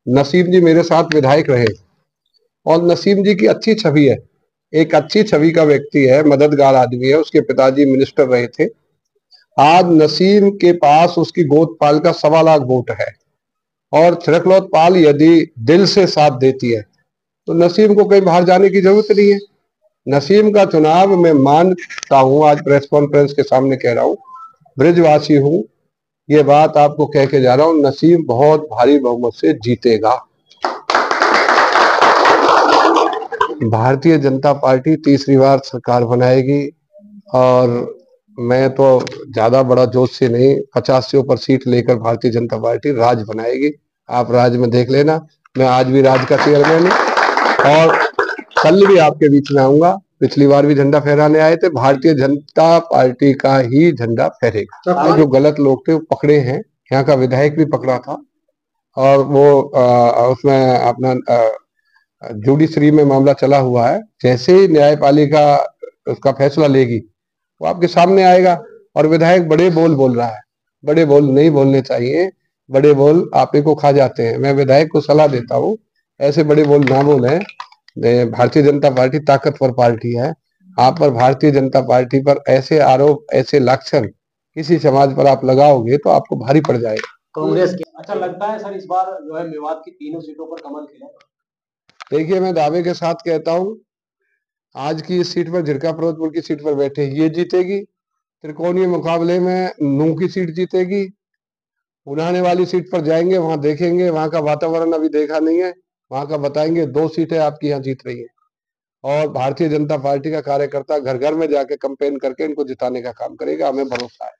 नसीम जी मेरे साथ विधायक रहे और नसीम जी की अच्छी छवि है, एक अच्छी छवि का व्यक्ति है, मददगार आदमी है। उसके पिताजी मिनिस्टर रहे थे। आज नसीम के पास उसकी गोदपाल का 1.25 लाख वोट है और थिरकलौत पाल यदि दिल से साथ देती है तो नसीम को कहीं बाहर जाने की जरूरत नहीं है। नसीम का चुनाव मैं मानता हूं, आज प्रेस कॉन्फ्रेंस के सामने कह रहा हूं, ब्रिजवासी हूं, ये बात आपको कह के जा रहा हूं, नसीम बहुत भारी बहुमत से जीतेगा। भारतीय जनता पार्टी तीसरी बार सरकार बनाएगी और मैं तो ज्यादा बड़ा जोश से नहीं, 50 से ऊपर सीट लेकर भारतीय जनता पार्टी राज बनाएगी। आप राज में देख लेना, मैं आज भी राज का चेयरमैन हूँ और कल भी आपके बीच में आऊंगा। पिछली बार भी झंडा फहराने आए थे, भारतीय जनता पार्टी का ही झंडा फहरेगा। जो गलत लोग थे वो पकड़े हैं, यहाँ का विधायक भी पकड़ा था और वो उसमें अपना जुडिशरी में मामला चला हुआ है। जैसे ही न्यायपालिका उसका फैसला लेगी वो आपके सामने आएगा। और विधायक बड़े बोल बोल रहा है, बड़े बोल नहीं बोलने चाहिए, बड़े बोल आप ही को खा जाते हैं। मैं विधायक को सलाह देता हूँ ऐसे बड़े बोल ना बोले। भारतीय जनता पार्टी ताकतवर पार्टी है। आप पर भारतीय जनता पार्टी पर ऐसे आरोप, ऐसे लक्षण किसी समाज पर आप लगाओगे तो आपको भारी पड़ जाएगा। कांग्रेस के अच्छा लगता है सर इस बार जो है मेवात की तीनों सीटों पर कमल खिलेगा? देखिए मैं दावे के साथ कहता हूँ, आज की इस सीट पर, झिरका फिरोजपुर की सीट पर बैठे ये जीतेगी। त्रिकोणीय मुकाबले में नूह की सीट जीतेगी। उन्हाने वाली सीट पर जाएंगे, वहां देखेंगे, वहां का वातावरण अभी देखा नहीं है, वहां का बताएंगे। 2 सीटें आपकी यहाँ जीत रही है और भारतीय जनता पार्टी का कार्यकर्ता घर घर में जाके कैंपेन करके इनको जिताने का काम करेगा, हमें भरोसा है।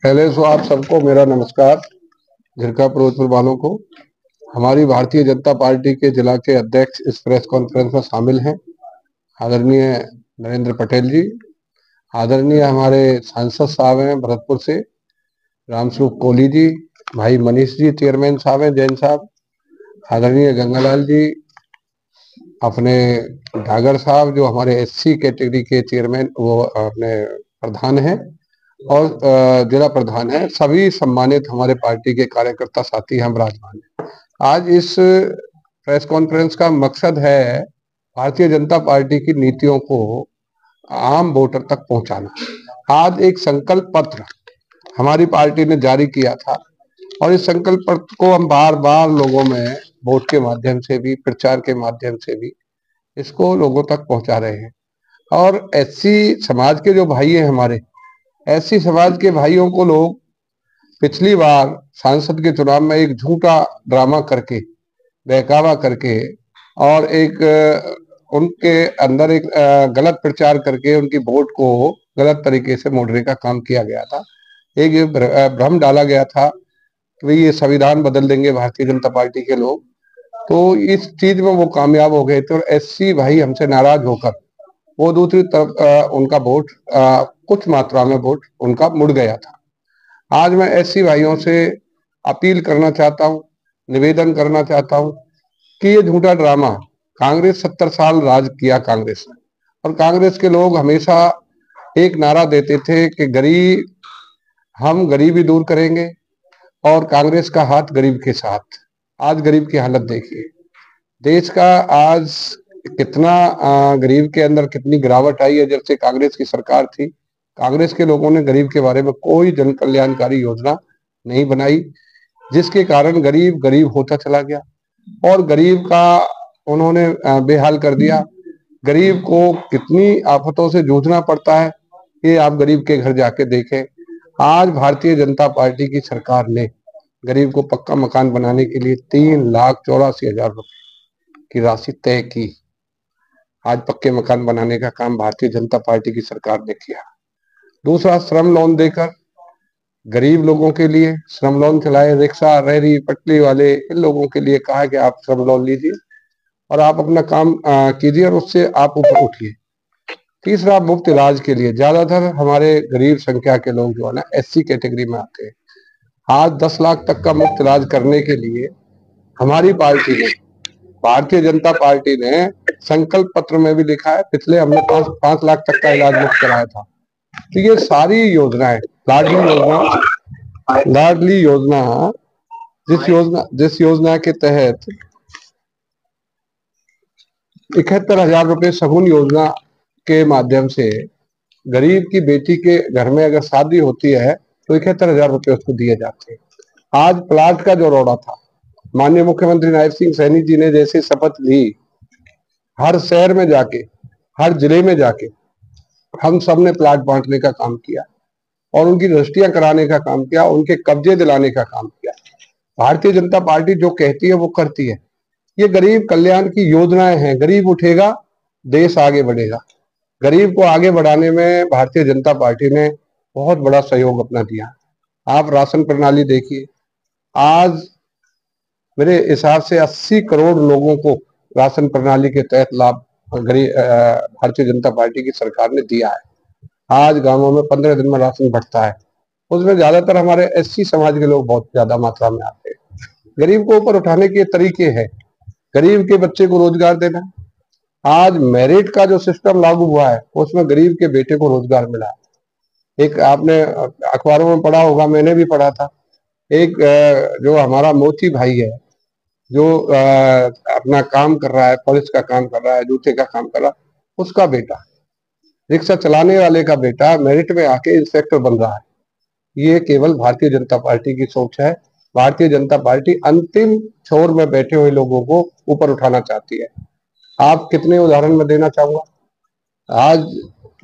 पहले तो आप सबको मेरा नमस्कार, झिरका फिरोजपुर वालों को। हमारी भारतीय जनता पार्टी के जिला के अध्यक्ष इस प्रेस कॉन्फ्रेंस में शामिल हैं, आदरणीय नरेंद्र पटेल जी। आदरणीय हमारे सांसद साहब हैं भरतपुर से, रामस्वरूप कोहली जी, भाई मनीष जी चेयरमैन साहब हैं, जैन साहब, आदरणीय गंगालाल जी, अपने डागर साहब जो हमारे एससी कैटेगरी के चेयरमैन, वो अपने प्रधान हैं और जिला प्रधान है। सभी सम्मानित हमारे पार्टी के कार्यकर्ता साथी हम विराजमान हैं। आज इस प्रेस कॉन्फ्रेंस का मकसद है भारतीय जनता पार्टी की नीतियों को आम वोटर तक पहुंचाना। आज एक संकल्प पत्र हमारी पार्टी ने जारी किया था और इस संकल्प पत्र को हम बार बार लोगों में वोट के माध्यम से भी, प्रचार के माध्यम से भी इसको लोगों तक पहुंचा रहे हैं। और एससी समाज के जो भाई हैं हमारे, एससी समाज के भाइयों को लोग पिछली बार सांसद के चुनाव में एक झूठा ड्रामा करके, बहकावा करके और एक उनके अंदर एक गलत प्रचार करके उनकी वोट को गलत तरीके से मोड़ने का काम किया गया था। एक भ्रम डाला गया था कि भाई ये संविधान बदल देंगे भारतीय जनता पार्टी के लोग, तो इस चीज में वो कामयाब हो गए थे और एससी भाई हमसे नाराज होकर वो दूसरी तरफ उनका वोट, कुछ मात्रा में वोट उनका मुड़ गया था। आज मैं एससी भाइयों से अपील करना चाहता हूँ, निवेदन करना चाहता हूँ कि ये झूठा ड्रामा, कांग्रेस 70 साल राज किया कांग्रेस ने, और कांग्रेस के लोग हमेशा एक नारा देते थे कि गरीब, हम गरीबी दूर करेंगे और कांग्रेस का हाथ गरीब के साथ। आज गरीब की हालत देखिए, देश का आज कितना गरीब के अंदर कितनी गिरावट आई है जब से कांग्रेस की सरकार थी। कांग्रेस के लोगों ने गरीब के बारे में कोई जन कल्याणकारी योजना नहीं बनाई, जिसके कारण गरीब गरीब होता चला गया और गरीब का उन्होंने बेहाल कर दिया। गरीब को कितनी आफतों से जूझना पड़ता है ये आप गरीब के घर जाके देखें। आज भारतीय जनता पार्टी की सरकार ने गरीब को पक्का मकान बनाने के लिए 3,84,000 रुपए की राशि तय की। आज पक्के मकान बनाने का काम भारतीय जनता पार्टी की सरकार ने किया। दूसरा, श्रम लोन देकर गरीब लोगों के लिए श्रम लोन चलाए, रिक्शा, रेहड़ी, पटरी वाले, इन लोगों के लिए कहा कि आप श्रम लोन लीजिए और आप अपना काम कीजिए और उससे आप ऊपर उठिए। तीसरा, मुफ्त इलाज के लिए, ज्यादातर हमारे गरीब संख्या के लोग जो है ना एससी कैटेगरी में आते हैं। आज 10 लाख तक का मुफ्त इलाज करने के लिए हमारी पार्टी ने, भारतीय जनता पार्टी ने संकल्प पत्र में भी लिखा है, पिछले हमने 5 लाख तक का इलाज मुफ्त कराया था। तो ये सारी योजनाएं, लाडली योजना लाडली योजना, जिस योजना के तहत 71,000 रुपए शगुन योजना के माध्यम से गरीब की बेटी के घर में अगर शादी होती है तो 71,000 रुपए उसको दिए जाते हैं। आज प्लाट का जो रौड़ा था, माननीय मुख्यमंत्री नायब सिंह सैनी जी ने जैसे शपथ ली, हर शहर में जाके, हर जिले में जाके हम सब ने प्लाट बांटने का काम किया और उनकी रजिस्ट्रियां कराने का काम किया, उनके कब्जे दिलाने का काम किया। भारतीय जनता पार्टी जो कहती है वो करती है। ये गरीब कल्याण की योजनाएं हैं। गरीब उठेगा, देश आगे बढ़ेगा। गरीब को आगे बढ़ाने में भारतीय जनता पार्टी ने बहुत बड़ा सहयोग अपना दिया। आप राशन प्रणाली देखिए, आज मेरे हिसाब से 80 करोड़ लोगों को राशन प्रणाली के तहत लाभ भारतीय जनता पार्टी की सरकार ने दिया है। आज गांवों में 15 दिन में राशन बढ़ता है, उसमें ज्यादातर हमारे एससी समाज के लोग बहुत ज्यादा मात्रा में आते हैं। गरीब को ऊपर उठाने के तरीके हैं, गरीब के बच्चे को रोजगार देना। आज मेरिट का जो सिस्टम लागू हुआ है उसमें गरीब के बेटे को रोजगार मिला है। एक आपने अखबारों में पढ़ा होगा, मैंने भी पढ़ा था, एक जो हमारा मोची भाई है जो अपना काम कर रहा है, पॉलिश का काम कर रहा है, जूते का काम कर रहा है, उसका बेटा, रिक्शा चलाने वाले का बेटा मेरिट में आके इंस्पेक्टर बन रहा है। ये केवल भारतीय जनता पार्टी की सोच है। भारतीय जनता पार्टी अंतिम छोर में बैठे हुए लोगों को ऊपर उठाना चाहती है। आप कितने उदाहरण में देना चाहूंगा। आज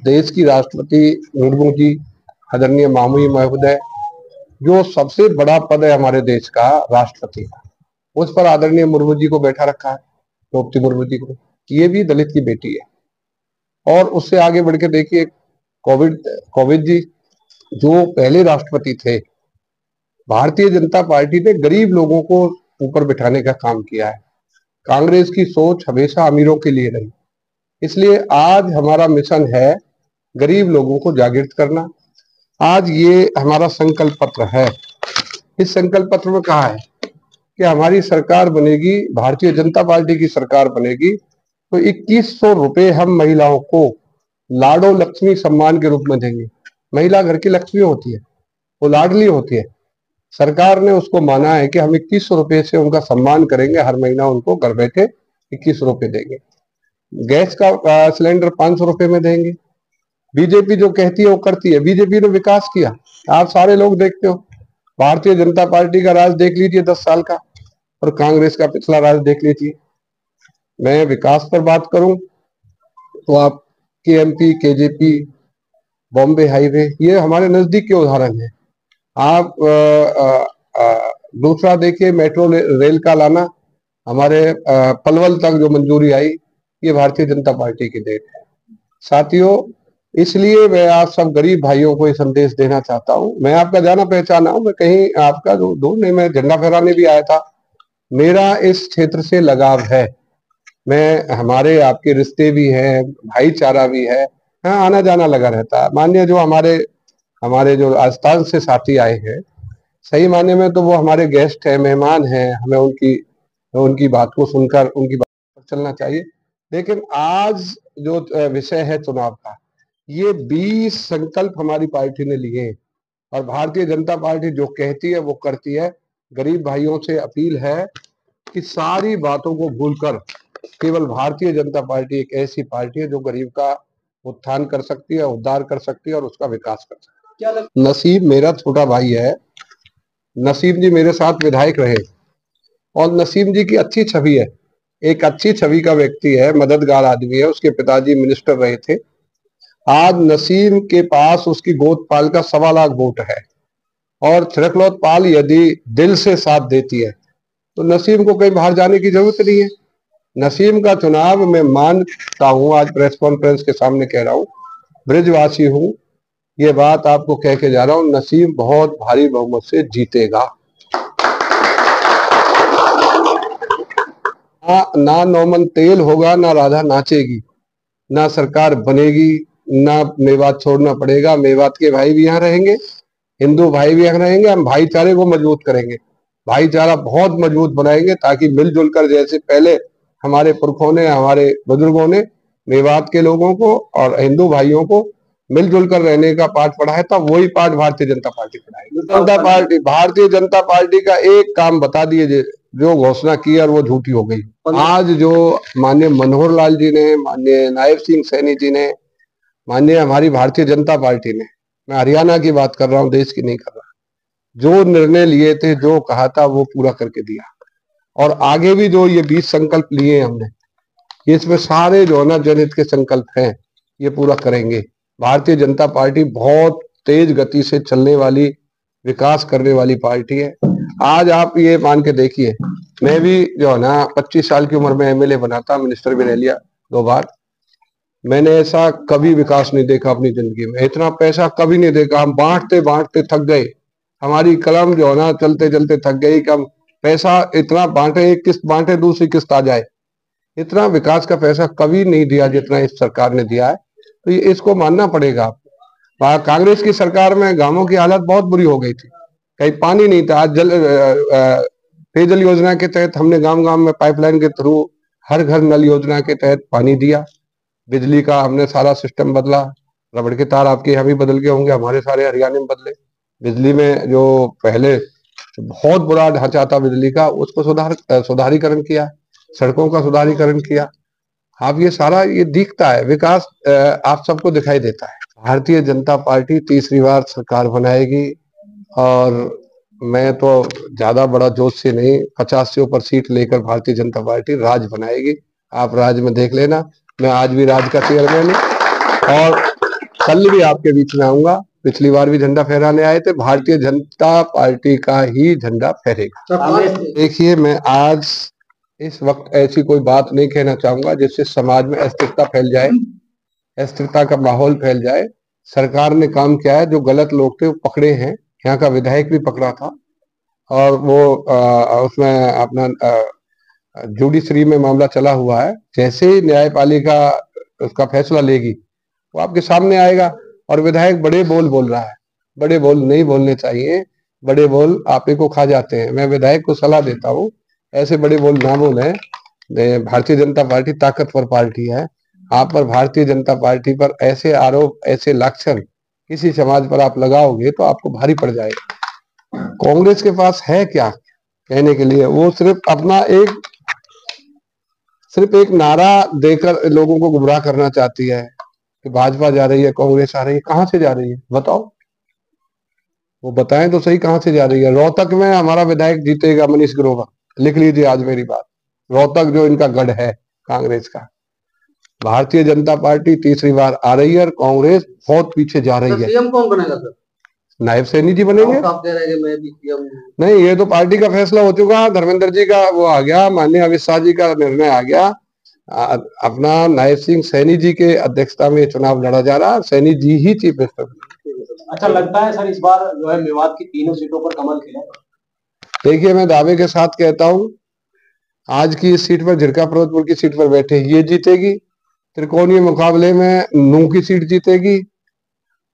देश की राष्ट्रपति मुर्मू जी, आदरणीय माननीय महोदय, जो सबसे बड़ा पद है हमारे देश का, राष्ट्रपति का, उस पर आदरणीय मुर्मू जी को बैठा रखा है, द्रौपदी मुर्मू जी को। ये भी दलित की बेटी है। और उससे आगे बढ़ के देखिए, कोविंद जी जो पहले राष्ट्रपति थे, भारतीय जनता पार्टी ने गरीब लोगों को ऊपर बिठाने का काम किया है। कांग्रेस की सोच हमेशा अमीरों के लिए रही, इसलिए आज हमारा मिशन है गरीब लोगों को जागृत करना। आज ये हमारा संकल्प पत्र है। इस संकल्प पत्र में कहा है कि हमारी सरकार बनेगी, भारतीय जनता पार्टी की सरकार बनेगी तो 2100 रुपए हम महिलाओं को लाडो लक्ष्मी सम्मान के रूप में देंगे। महिला घर की लक्ष्मी होती है, वो लाडली होती है। सरकार ने उसको माना है कि हम 2100 रुपए से उनका सम्मान करेंगे, हर महीना उनको घर बैठे 21 रुपए देंगे। गैस का सिलेंडर 500 रुपए में देंगे। बीजेपी जो कहती है वो करती है। बीजेपी ने विकास किया, आप सारे लोग देखते हो। भारतीय जनता पार्टी का राज देख लीजिए 10 साल का, और कांग्रेस का पिछला राज देख लीजिए। मैं विकास पर बात करूं तो आप केएमपी, केजेपी, बॉम्बे हाईवे, ये हमारे नजदीक के उदाहरण है। आप दूसरा देखिए, मेट्रो रेल का लाना, हमारे पलवल तक जो मंजूरी आई, ये भारतीय जनता पार्टी की देन है। साथियों, इसलिए मैं आप सब गरीब भाइयों को ये संदेश देना चाहता हूं। मैं आपका जाना पहचाना हूं, मैं कहीं आपका दूर नहीं, मैं झंडा फहराने भी आया था। मेरा इस क्षेत्र से लगाव है, मैं, हमारे आपके रिश्ते भी हैं, भाईचारा भी है, हाँ, आना जाना लगा रहता है। माननीय जो हमारे जो राजस्थान से साथी आए हैं, सही मायने में तो वो हमारे गेस्ट हैं, मेहमान हैं, हमें उनकी बात को सुनकर उनकी बात पर चलना चाहिए। लेकिन आज जो विषय है चुनाव का, ये 20 संकल्प हमारी पार्टी ने लिए हैं और भारतीय जनता पार्टी जो कहती है वो करती है। गरीब भाइयों से अपील है कि सारी बातों को भूलकर केवल भारतीय जनता पार्टी एक ऐसी पार्टी है जो गरीब का उत्थान कर सकती है, उद्धार कर सकती है और उसका विकास कर सकती है। नसीब मेरा छोटा भाई है, नसीम जी मेरे साथ विधायक रहे और नसीम जी की अच्छी छवि है, एक अच्छी छवि का व्यक्ति है, मददगार आदमी है। उसके पिताजी मिनिस्टर रहे थे। आज नसीम के पास उसकी गोदपाल का 1.25 लाख वोट है और थिरकलौत पाल यदि दिल से साथ देती है तो नसीम को कहीं बाहर जाने की जरूरत नहीं है। नसीम का चुनाव मैं मानता हूं, आज प्रेस कॉन्फ्रेंस के सामने कह रहा हूं, ब्रिजवासी हूं, ये बात आपको कह के जा रहा हूं, नसीम बहुत भारी बहुमत से जीतेगा। ना नौमन तेल होगा, ना राधा नाचेगी, ना सरकार बनेगी, ना मेवात छोड़ना पड़ेगा। मेवात के भाई भी यहाँ रहेंगे, हिंदू भाई भी यहाँ रहेंगे। हम भाईचारे को मजबूत करेंगे, भाईचारा बहुत मजबूत बनाएंगे ताकि मिलजुल कर, जैसे पहले हमारे पुरखों ने, हमारे बुजुर्गों ने मेवात के लोगों को और हिंदू भाइयों को मिलजुल कर रहने का पाठ पढ़ाया था, वही पाठ भारतीय जनता पार्टी पढ़ाएगी। भारतीय जनता पार्टी का एक काम बता दिए जो घोषणा की और वो झूठी हो गई। आज जो माननीय मनोहर लाल जी ने, माननीय नायब सिंह सैनी जी ने, माननीय हमारी भारतीय जनता पार्टी ने, मैं हरियाणा की बात कर रहा हूँ, देश की नहीं कर रहा, जो निर्णय लिए थे, जो कहा था, वो पूरा करके दिया। और आगे भी जो ये 20 संकल्प लिए हमने, इसमें सारे जो है ना जनहित के संकल्प हैं, ये पूरा करेंगे। भारतीय जनता पार्टी बहुत तेज गति से चलने वाली, विकास करने वाली पार्टी है। आज आप ये मान के देखिए, मैं भी जो है ना 25 साल की उम्र में एमएलए बना था, मिनिस्टर भी रह लिया 2 बार। मैंने ऐसा कभी विकास नहीं देखा अपनी जिंदगी में, इतना पैसा कभी नहीं देखा। हम बांटते बांटते थक गए, हमारी कलम जो है ना चलते चलते थक गई कि हम पैसा इतना बांटे, एक किस्त बांटे दूसरी किस्त आ जाए। इतना विकास का पैसा कभी नहीं दिया जितना इस सरकार ने दिया है, तो ये इसको मानना पड़ेगा। कांग्रेस की सरकार में गांवों की हालत बहुत बुरी हो गई थी, कहीं पानी नहीं था। आज पेयजल योजना के तहत हमने गांव गांव में पाइपलाइन के थ्रू हर घर नल योजना के तहत पानी दिया। बिजली का हमने सारा सिस्टम बदला, रबड़ के तार आपके यहाँ भी बदल गए होंगे, हमारे सारे हरियाणा में बदले। बिजली में जो पहले बहुत बुरा ढांचा था बिजली का, उसको सुधारीकरण किया, सड़कों का सुधारीकरण किया। अब ये सारा ये दिखता है, विकास आप सबको दिखाई देता है। भारतीय जनता पार्टी तीसरी बार सरकार बनाएगी, और मैं तो ज्यादा बड़ा जोश से नहीं, 50 से ऊपर सीट लेकर भारतीय जनता पार्टी राज बनाएगी। आप राज में देख लेना, मैं आज भी राज का चेयरमैन हूँ और कल भी आपके बीच में आऊंगा। पिछली बार भी झंडा फहराने आए थे, भारतीय जनता पार्टी का ही झंडा फहरेगा। देखिए, मैं आज इस वक्त ऐसी कोई बात नहीं कहना चाहूंगा जिससे समाज में अस्थिरता फैल जाए, अस्थिरता का माहौल फैल जाए। सरकार ने काम किया है, जो गलत लोग थे वो पकड़े हैं। यहाँ का विधायक भी पकड़ा था, और वो उसमें अपना जुडिशरी में मामला चला हुआ है। जैसे ही न्यायपालिका उसका फैसला लेगी, वो आपके सामने आएगा। और विधायक बड़े बोल बोल रहा है, बड़े बोल नहीं बोलने चाहिए, बड़े बोल आपे को खा जाते हैं। मैं विधायक को सलाह देता हूँ, ऐसे बड़े बोल ना बोले। भारतीय जनता पार्टी ताकतवर पार्टी है। आप पर भारतीय जनता पार्टी पर ऐसे आरोप, ऐसे लक्षण किसी समाज पर आप लगाओगे तो आपको भारी पड़ जाएगा। कांग्रेस के पास है क्या कहने के लिए? वो सिर्फ अपना सिर्फ एक नारा देकर लोगों को गुमराह करना चाहती है कि भाजपा जा रही है, कांग्रेस आ रही है। कहां से जा रही है बताओ, वो बताएं तो सही, कहां से जा रही है? रोहतक में हमारा विधायक जीतेगा, मनीष ग्रोवर, लिख लीजिए आज मेरी बात। रोहतक जो इनका गढ़ है कांग्रेस का। भारतीय जनता पार्टी तीसरी बार आ रही है और कांग्रेस बहुत पीछे जा रही है। सीएम कौन बनेगा सर? नायब सैनी जी बनेंगे। आप कह रहे हैं कि मैं भी सीएम नहीं, ये तो पार्टी का फैसला हो चुका। धर्मेंद्र जी का वो आ गया, माननीय अमित शाह जी का निर्णय आ गया। अपना नायब सिंह सैनी जी के अध्यक्षता में चुनाव लड़ा जा रहा है, सैनी जी ही चीफ मिनिस्टर। अच्छा लगता है सर इस बार जो है मेवात की तीनों सीटों पर कमल खिलेगा? देखिए, मैं दावे के साथ कहता हूँ, आज की इस सीट पर, झिरका फिरोजपुर की सीट पर बैठे ये जीतेगी। त्रिकोणीय मुकाबले में नूंह की सीट जीतेगी।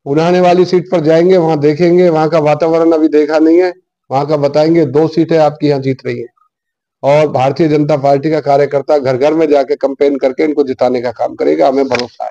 पुराने वाली सीट पर जाएंगे, वहां देखेंगे, वहां का वातावरण अभी देखा नहीं है, वहां का बताएंगे। 2 सीटें आपकी यहाँ जीत रही है, और भारतीय जनता पार्टी का कार्यकर्ता घर घर में जाके कैंपेन करके इनको जिताने का काम करेगा, हमें भरोसा है।